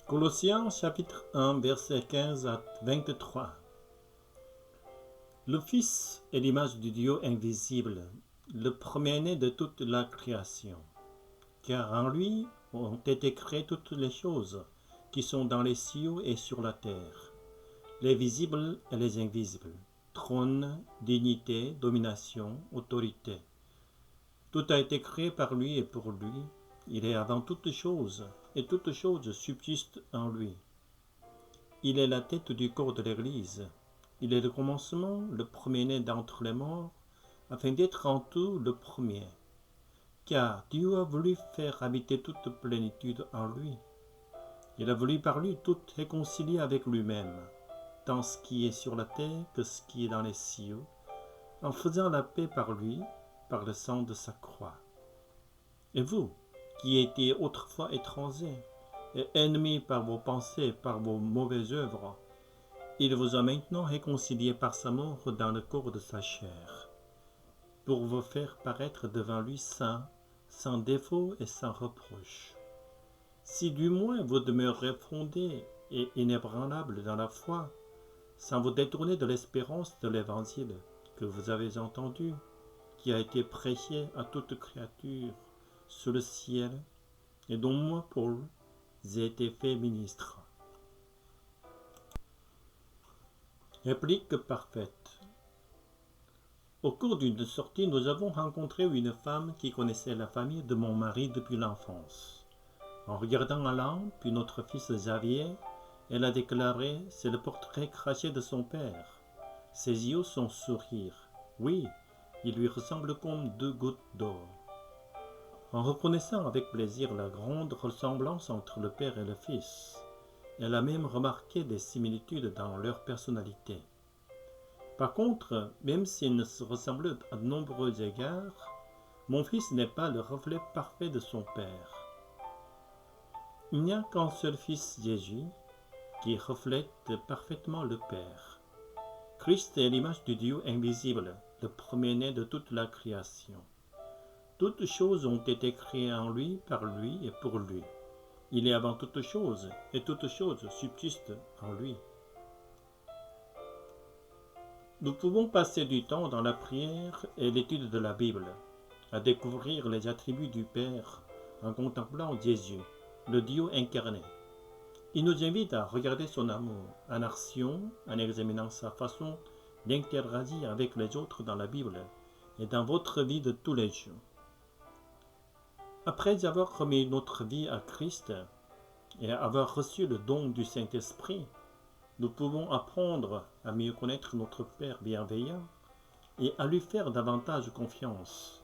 Colossiens chapitre 1 versets 15 à 23. Le Fils est l'image du Dieu invisible, le premier-né de toute la création. Car en lui ont été créées toutes les choses qui sont dans les cieux et sur la terre, les visibles et les invisibles, trône, dignité, domination, autorité. Tout a été créé par lui et pour lui. Il est avant toutes choses, et toutes choses subsistent en lui. Il est la tête du corps de l'Église. Il est le commencement, le premier-né d'entre les morts, afin d'être en tout le premier. Car Dieu a voulu faire habiter toute plénitude en lui. Il a voulu par lui tout réconcilier avec lui-même, tant ce qui est sur la terre que ce qui est dans les cieux, en faisant la paix par lui, par le sang de sa croix. Et vous, qui étiez autrefois étrangers et ennemis par vos pensées, par vos mauvaises œuvres, il vous a maintenant réconciliés par sa mort dans le corps de sa chair, pour vous faire paraître devant lui saints, sans défaut et sans reproche. Si du moins vous demeurez fondés et inébranlables dans la foi, sans vous détourner de l'espérance de l'Évangile que vous avez entendu, qui a été prêché à toute créature sous le ciel, et dont moi, Paul, j'ai été fait ministre. Réplique parfaite. Au cours d'une sortie, nous avons rencontré une femme qui connaissait la famille de mon mari depuis l'enfance. En regardant Alain, puis notre fils Xavier, elle a déclaré « C'est le portrait craché de son père. Ses yeux, son sourire. Oui, il lui ressemble comme deux gouttes d'eau. » En reconnaissant avec plaisir la grande ressemblance entre le père et le fils, elle a même remarqué des similitudes dans leur personnalité. Par contre, même s'ils ne se ressemblent à de nombreux égards, mon fils n'est pas le reflet parfait de son père. Il n'y a qu'un seul fils, Jésus, qui reflète parfaitement le Père. Christ est l'image du Dieu invisible, le premier-né de toute la création. Toutes choses ont été créées en lui, par lui et pour lui. Il est avant toutes choses, et toutes choses subsistent en lui. Nous pouvons passer du temps dans la prière et l'étude de la Bible, à découvrir les attributs du Père en contemplant Jésus, le Dieu incarné. Il nous invite à regarder son amour en action, en examinant sa façon d'interagir avec les autres dans la Bible et dans votre vie de tous les jours. Après avoir remis notre vie à Christ et avoir reçu le don du Saint-Esprit, nous pouvons apprendre à mieux connaître notre Père bienveillant et à lui faire davantage confiance.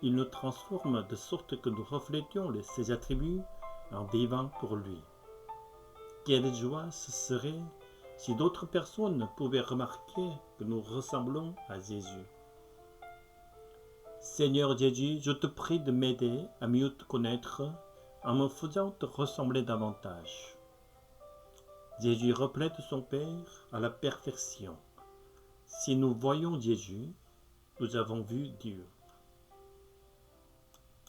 Il nous transforme de sorte que nous reflétions ses attributs en vivant pour lui. Quelle joie ce serait si d'autres personnes pouvaient remarquer que nous ressemblons à Jésus. Seigneur Jésus, je te prie de m'aider à mieux te connaître en me faisant te ressembler davantage. Jésus reflète son Père à la perfection. Si nous voyons Jésus, nous avons vu Dieu.